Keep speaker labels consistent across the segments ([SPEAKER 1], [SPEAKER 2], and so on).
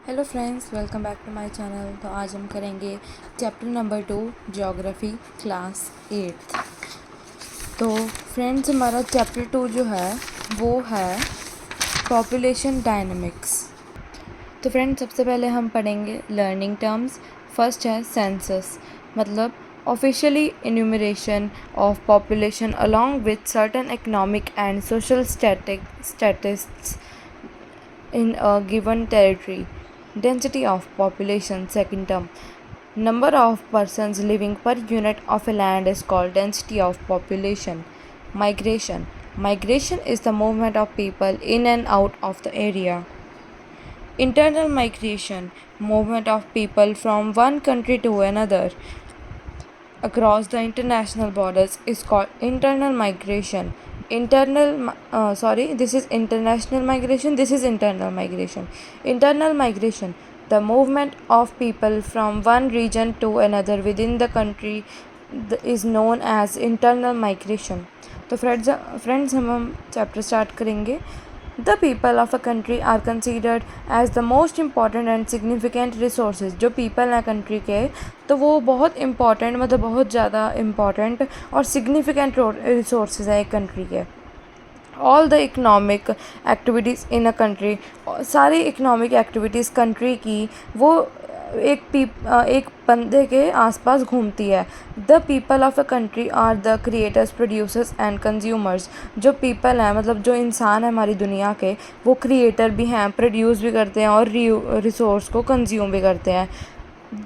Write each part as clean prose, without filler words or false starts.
[SPEAKER 1] Hello friends, welcome back to my channel. तो आज हम करेंगे चैप्टर नंबर 2 ज्योग्राफी क्लास 8। तो फ्रेंड्स, हमारा चैप्टर 2 जो है वो है पॉपुलेशन डायनेमिक्स। तो फ्रेंड्स, सबसे पहले हम पढ़ेंगे लर्निंग टर्म्स। फर्स्ट है सेंसस, मतलब officially enumeration of population along with certain economic and social statistics in a given territory. Density of population, second term. Number of persons living per unit of a land is called density of population. Migration. Migration is the movement of people in and out of the area. Internal migration, movement of people from one country to another across the international borders, is called internal migration. This is international migration, this is internal migration. Internal migration, the movement of people from one region to another within the country, is known as internal migration. तो friends हम chapter start करेंगे. The people of a country are considered as the most important and significant resources. जो people हैं country के, तो वो बहुत important, मतलब बहुत ज़्यादा important और significant resources हैं एक country के. All the economic activities in a country, सारी economic activities country की वो एक बंदे के आसपास घूमती है. The people of a country are the creators, producers and consumers. जो पीपल हैं, मतलब जो इंसान है हमारी दुनिया के, वो क्रिएटर भी हैं, प्रोड्यूस भी करते हैं और रिसोर्स को कंज्यूम भी करते हैं.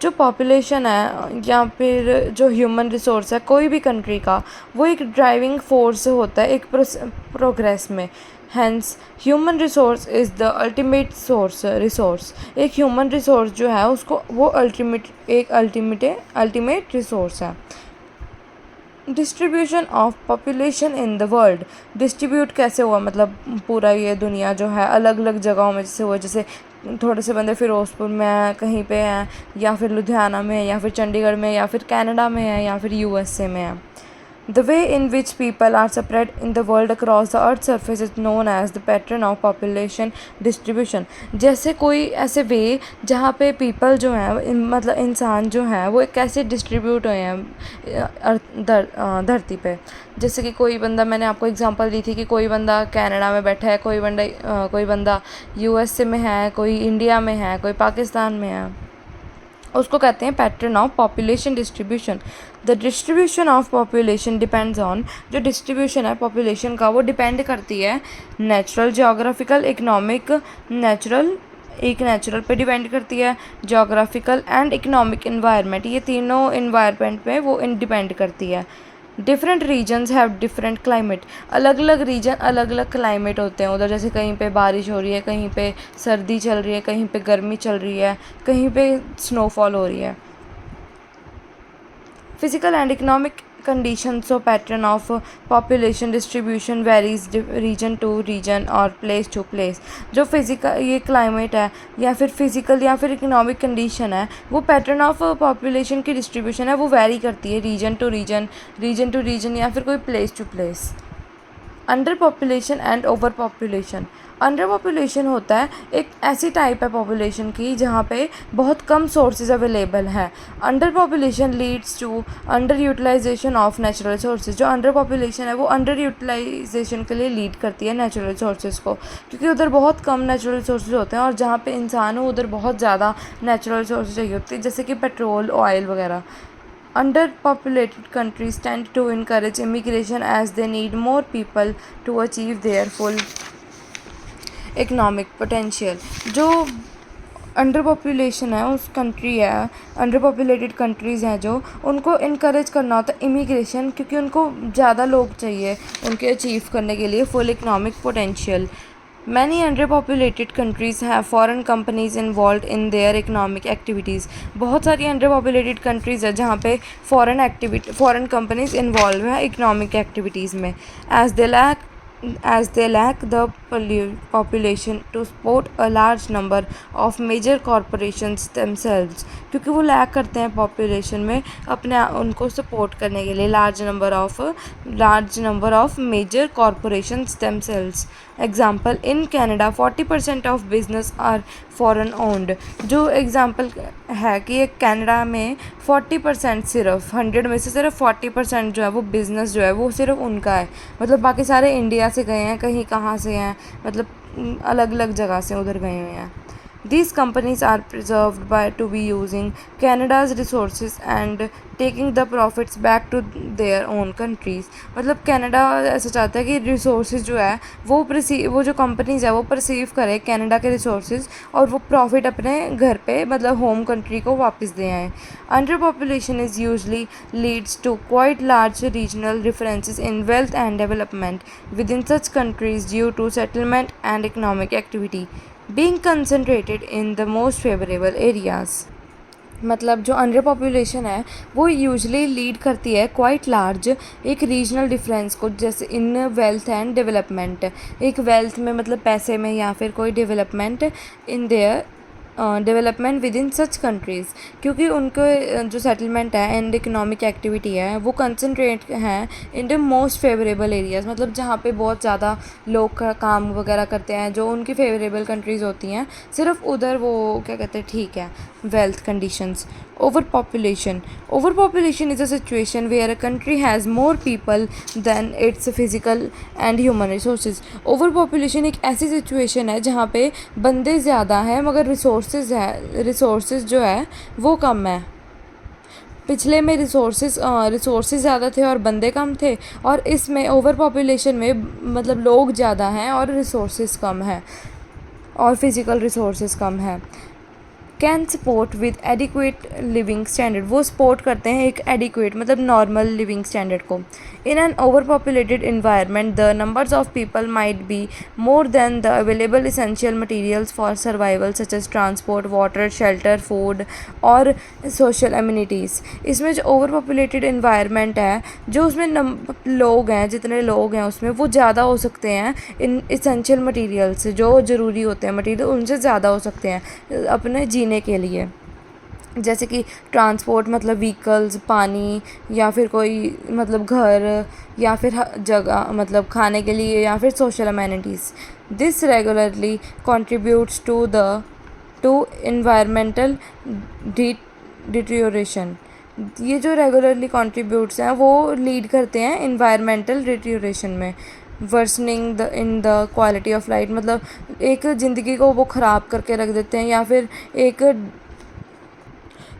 [SPEAKER 1] जो पॉपुलेशन है या फिर जो ह्यूमन रिसोर्स है कोई भी कंट्री का, वो एक ड्राइविंग फोर्स होता है एक प्रोग्रेस में. Hence human resource is the ultimate resource. एक ह्यूमन रिसोर्स जो है उसको वो अल्टीमेट रिसोर्स है. Distribution of population in the world. Distribute कैसे हुआ, मतलब पूरा ये दुनिया जो है अलग अलग जगहों में जैसे हुआ, जैसे थोड़े से बंदे फिरोज़पुर में हैं, कहीं पे हैं, या फिर लुधियाना में है, या फिर चंडीगढ़ में, या फिर कनाडा में है, या फिर यूएसए में है. The way in which people are spread in the world across the earth's surface is known as the pattern of population distribution. जैसे कोई ऐसे वे जहाँ पे people जो हैं, मतलब इंसान जो हैं, वो कैसे डिस्ट्रीब्यूट हुए हैं धरती पे. जैसे कि कोई बंदा, मैंने आपको एग्जांपल दी थी कि कोई बंदा कनाडा में बैठा है, कोई बंदा यूएसए में है, कोई इंडिया में है, कोई पाकिस्तान में है. उसको कहते हैं pattern of population distribution. The distribution of population depends on. जो डिस्ट्रीब्यूशन है पॉपुलेशन का वो डिपेंड करती है नेचुरल, जोग्राफिकल, इकोनॉमिक. नेचुरल पे डिपेंड करती है, जोग्राफिकल एंड इकोनॉमिक इन्वायरमेंट, ये तीनों इन्वायरमेंट पे वो डिपेंड करती है. Different regions have different climate. अलग अलग रीजन अलग अलग क्लाइमेट होते हैं उधर. जैसे कहीं पे बारिश हो रही है, कहीं पे सर्दी चल रही है, कहीं पे गर्मी चल रही है, कहीं पे स्नोफॉल हो रही है. Physical and economic conditions. So pattern of population distribution varies region to region और place to place. जो फिजिकल ये क्लाइमेट है या फिर फिजिकल या फिर इकोनॉमिक कंडीशन है, वो पैटर्न ऑफ पॉपुलेशन की डिस्ट्रीब्यूशन है, वो वैरी करती है रीजन टू रीजन या फिर कोई place to place. Under population and over population. Under population होता है एक ऐसी टाइप है पॉपुलेशन की जहाँ पे बहुत कम सोर्सेज अवेलेबल हैं. Under population leads to under utilization of natural sources. जो अंडर पॉपुलेशन है वो अंडर यूटिलाइजेशन के लिए लीड करती है नेचुरल सोर्सेज को, क्योंकि उधर बहुत कम नेचुरल सोर्सेज होते हैं और जहाँ पे इंसान हो उधर बहुत ज़्यादा नेचुरल सोर्सेज चाहिए होती है, जैसे कि पेट्रोल, ऑयल वगैरह. Underpopulated countries tend to encourage immigration as they need more people to achieve their full economic potential. जो अंडर पॉपुलेशन है उस कंट्री है, अंडर पॉपुलेटेड कंट्रीज़ हैं जो, उनको इनकरेज करना होता है इमिग्रेशन, क्योंकि उनको ज़्यादा लोग चाहिए उनके अचीव करने के लिए full economic potential. Many underpopulated countries have foreign companies involved in their economic activities. बहुत सारी underpopulated countries है जहाँ पे foreign companies involved है economic activities में. As they lack the population to support a large number of major corporations themselves. क्योंकि वो lack करते हैं पॉपुलेशन में अपने उनको सपोर्ट करने के लिए large number of major corporations themselves. Example in Canada 40% of business are foreign owned. जो एग्जाम्पल है कि एक कनाडा में 40% सिर्फ 100 में से सिर्फ 40% जो है वो बिज़नेस जो है वो सिर्फ उनका है, मतलब बाकी सारे इंडिया से गए हैं, कहीं कहाँ से हैं, मतलब अलग अलग जगह से उधर गए हुए हैं। These companies are preserved by to be using Canada's resources and taking the profits back to their own countries। मतलब कनाडा ऐसा चाहता है कि रिसोर्सेज जो है वो जो कंपनीज है वो परसीव करे कनाडा के रिसोर्सेज और वो प्रॉफिट अपने घर पे मतलब होम कंट्री को वापस दे आएँ। Under population is usually leads to quite large regional differences in wealth and development with in such countries due to settlement and economic activity being concentrated in the most favorable areas। मतलब जो under population है वो usually lead करती है quite large एक regional difference को, जैसे इन wealth and development, एक वेल्थ में मतलब पैसे में या फिर कोई development in their development with in such countries, क्योंकि उनके जो सेटलमेंट है एंड इकोनॉमिक एक्टिविटी है वो कंसनट्रेट हैं in the most favourable areas, मतलब जहाँ पे बहुत ज़्यादा लोग का काम वगैरह करते हैं, जो उनकी फेवरेबल कंट्रीज़ होती हैं, सिर्फ उधर वो क्या कहते हैं ठीक है wealth conditions. Overpopulation is a situation where a country has more people than its physical and human resources। Overpopulation एक ऐसी सिचुएशन है जहाँ पे बंदे ज़्यादा हैं मगर रिसोर्सेज जो है वो कम है। पिछले में रिसोर्सेज ज़्यादा थे और बंदे कम थे, और इसमें ओवर पॉपुलेशन में मतलब लोग ज़्यादा हैं और रिसोर्सेज कम है और फिज़िकल रिसोर्सेज कम है। Can support with adequate living standard, वो सपोर्ट करते हैं एक एडिक्वेट मतलब नॉर्मल लिविंग स्टैंडर्ड को। In an over populated environment the numbers of people might be more than the available essential materials for survival such as transport, water, shelter, food और social amenities. इसमें जो over populated environment है, जो उसमें लोग हैं, जितने लोग हैं उसमें वो ज़्यादा हो सकते हैं इन इसेंशियल मटीरियल्स जो ज़रूरी होते हैं मटीरियल उनसे ज़्यादा हो सकते हैं अपने जीने के लिए, जैसे कि ट्रांसपोर्ट मतलब व्हीकल्स, पानी या फिर कोई मतलब घर या फिर जगह मतलब खाने के लिए या फिर social amenities. This regularly contributes to environmental deterioration. ये जो रेगुलरली कंट्रीब्यूट्स हैं वो लीड करते हैं इन्वायरमेंटल डिटेरियोरेशन में। Worsening in the quality of life, मतलब एक ज़िंदगी को वो ख़राब करके रख देते हैं,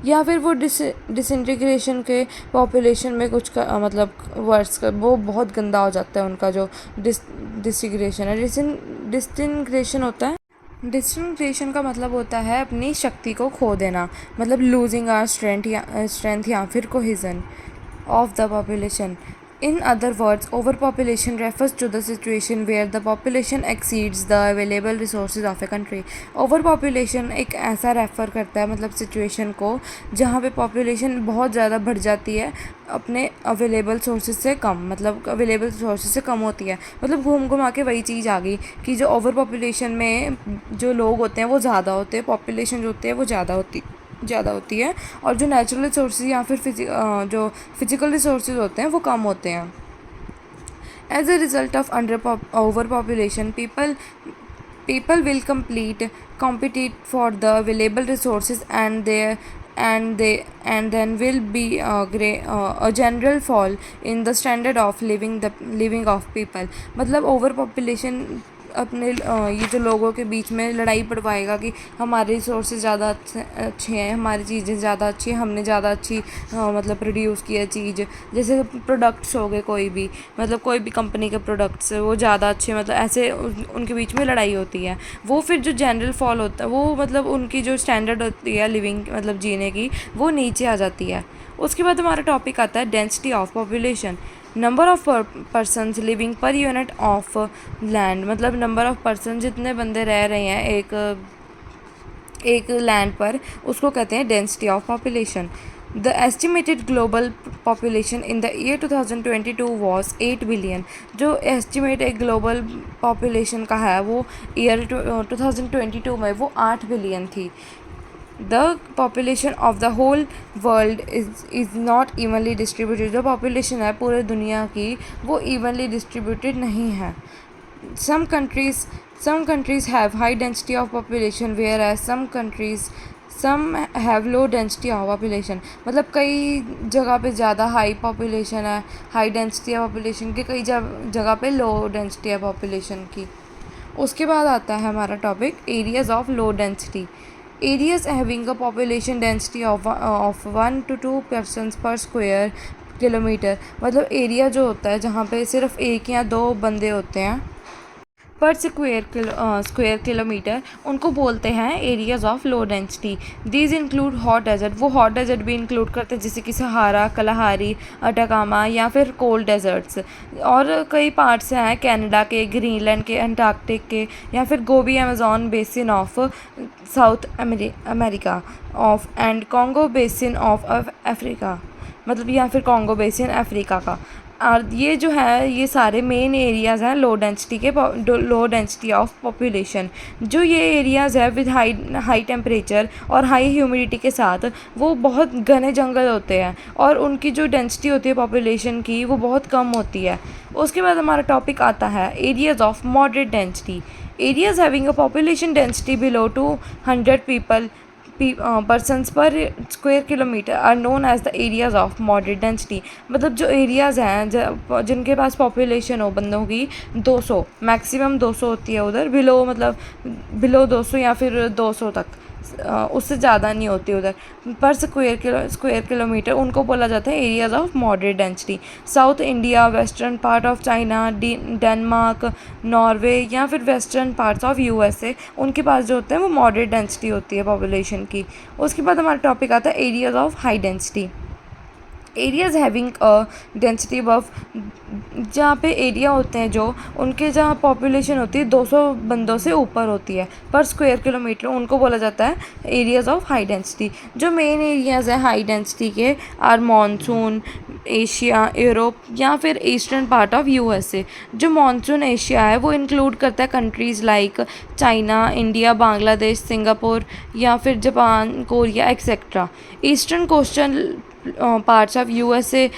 [SPEAKER 1] या फिर वो डिसइंटीग्रेशन के पॉपुलेशन में कुछ मतलब वर्ड्स का वो बहुत गंदा हो जाता है उनका जो डिसइंटीग्रेशन है। डिसइंटीग्रेशन होता है, डिसइंटीग्रेशन का मतलब होता है अपनी शक्ति को खो देना, मतलब लूजिंग आवर स्ट्रेंथ या फिर cohesion of the population. In other words, overpopulation refers to the situation where the population exceeds the available resources of a country। Overpopulation एक ऐसा रेफ़र करता है मतलब सिचुएशन को जहाँ पे पॉपुलेशन बहुत ज़्यादा बढ़ जाती है अपने अवेलेबल सोर्सेज से कम, मतलब अवेलेबल सोर्सेज से कम होती है। मतलब घूम घुमा के वही चीज़ आ गई कि जो ओवर पॉपुलेशन में जो लोग होते हैं वो ज़्यादा होते हैं, पॉपुलेशन जो होती है वो ज़्यादा होती है, और जो नेचुरल रिसोर्सेज या फिर जो फिजिकल रिसोर्सेज होते हैं वो कम होते हैं। As a result of over population people will compete for the available resources and then will be a general fall in the standard of living of people। मतलब ओवर पॉपुलेशन अपने ये जो लोगों के बीच में लड़ाई पड़वाएगा कि हमारे रिसोर्सेज ज़्यादा अच्छे हैं, हमारी चीज़ें ज़्यादा अच्छी हैं, हमने ज़्यादा अच्छी मतलब प्रोड्यूस किया चीज़, जैसे प्रोडक्ट्स हो गए कोई भी, मतलब कोई भी कंपनी के प्रोडक्ट्स वो ज़्यादा अच्छे, मतलब ऐसे उनके बीच में लड़ाई होती है। वो फिर जो जनरल फॉल होता है वो मतलब उनकी जो स्टैंडर्ड होती है लिविंग मतलब जीने की वो नीचे आ जाती है। उसके बाद हमारा टॉपिक आता है density of population. Number of persons living per unit of land, मतलब नंबर ऑफ़ पर्सन जितने बंदे रह रहे हैं एक लैंड पर, उसको कहते हैं density of population. The estimated global population in the year 2022 was 8 billion. जो एस्टिमेट एक ग्लोबल पॉपुलेशन का है वो ईयर 2022 में वो 8 बिलियन थी। The population of the whole world is not evenly distributed। जो population है पूरे दुनिया की वो evenly distributed नहीं है। some countries have high density of population, whereas some have low density of population. मतलब कई जगह पे ज़्यादा हाई पॉपुलेशन है, हाई डेंसिटी है पॉपुलेशन की, कई जगह पे लो डेंसिटी है पॉपुलेशन की. उसके बाद आता है हमारा topic areas of low density. Areas having a population density of 1 to 2 persons per square kilometre. मतलब एरिया जो होता है जहाँ पे सिर्फ 1 या 2 बंदे होते हैं पर स्क्वेयर किलोमीटर, उनको बोलते हैं areas of low density. These include hot desert. वो हॉट डेजर्ट भी इंक्लूड करते हैं जैसे कि सहारा, कलाहारी, अटाकामा या फिर कोल्ड डेजर्ट्स. और कई पार्ट्स हैं कनाडा के, ग्रीनलैंड के, अंटार्कटिक के, या फिर Gobi Amazon basin of South America of and Congo basin of Africa. मतलब या फिर कॉन्गो बेसिन अफ्रीका का. और ये जो है ये सारे मेन एरियाज़ हैं लो डेंसिटी ऑफ पॉपुलेशन. जो ये एरियाज़ है विद हाई टेम्परेचर और हाई ह्यूमिडिटी के साथ, वो बहुत घने जंगल होते हैं और उनकी जो डेंसिटी होती है पॉपुलेशन की वो बहुत कम होती है. उसके बाद हमारा टॉपिक आता है areas of moderate density. Areas having a population density below 200 persons per square kilometer are known as the areas of moderate density. मतलब जो एरियाज़ हैं जिनके पास पॉपुलेशन हो बंदों की 200, मैक्सिमम 200 होती है उधर, बिलो 200 या फिर 200 तक, उससे ज़्यादा नहीं होती उधर, पर स्क्वायर किलोमीटर, उनको बोला जाता है areas of moderate density. South India, western part of China, Denmark, Norway या फिर वेस्टर्न पार्ट्स ऑफ यूएसए, उनके पास जो होते हैं वो मॉडरेट डेंसिटी होती है पॉपुलेशन की. उसके बाद हमारा टॉपिक आता है areas of high density. Areas having a density above, जहाँ पे एरिया होते हैं जो उनके जहाँ पॉपुलेशन होती है 200 बंदों से ऊपर होती है पर स्क्वायर किलोमीटर, उनको बोला जाता है एरियाज़ ऑफ हाई डेंसिटी. जो मेन एरियाज़ हैं हाई डेंसिटी के आर मानसून एशिया, यूरोप या फिर ईस्टर्न पार्ट ऑफ यूएसए. जो मानसून एशिया है वो इंक्लूड करता है countries like China, India, Bangladesh, Singapore या फिर Japan, Korea etcetera. Eastern coastal parts of USA,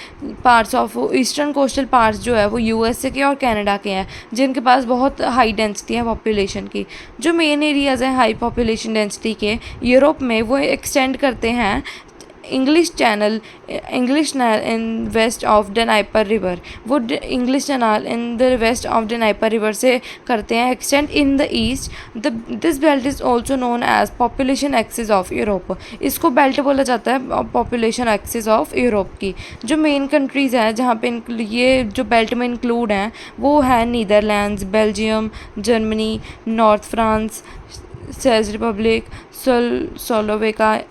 [SPEAKER 1] parts of eastern coastal parts जो है वो यूएसए के और कनाडा के हैं जिनके पास बहुत हाई डेंसिटी है पॉपुलेशन की. जो मेन एरियाज़ हैं हाई पॉपुलेशन डेंसिटी के यूरोप में, वो एक्सटेंड करते हैं English Channel in west of Dnieper river. वो English Channel in the west of Dnieper river से करते हैं extend in the east. This belt is also known as population axis of Europe. इसको belt बोला जाता है पॉपुलेशन एक्सिस ऑफ यूरोप की. जो मेन कंट्रीज़ हैं जहाँ पे ये जो बेल्ट में इंक्लूड हैं वो है Netherlands, Belgium, Germany, North France, चेक रिपब्लिक,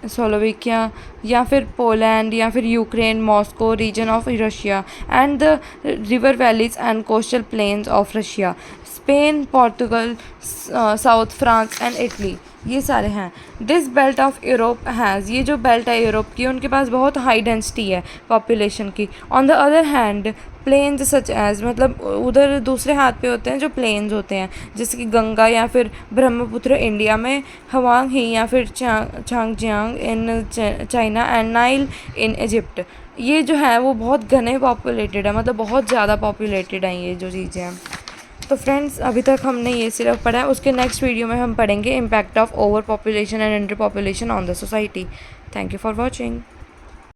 [SPEAKER 1] स्लोवाकिया या फिर पोलैंड या फिर Ukraine, Moscow region of Russia and the river valleys and coastal plains of Russia, Spain, Portugal, South France and Italy, ये सारे हैं. This belt of Europe has, ये जो बेल्ट है यूरोप की उनके पास बहुत हाई डेंसिटी है पॉपुलेशन की. On the other hand plains such as, मतलब उधर दूसरे हाथ पे होते हैं जो प्लेन्स होते हैं जैसे कि गंगा या फिर ब्रह्मपुत्र इंडिया में, हवांग ही या फिर Changjiang in China and Nile in Egypt. ये जो है वो बहुत घने पॉपुलेटेड है, मतलब बहुत ज़्यादा पॉपुलेटेड हैं ये जो चीज़ें हैं. तो फ्रेंड्स अभी तक हमने ये सिर्फ पढ़ा है. उसके नेक्स्ट वीडियो में हम पढ़ेंगे impact of over population and under population on the society. Thank you for watching.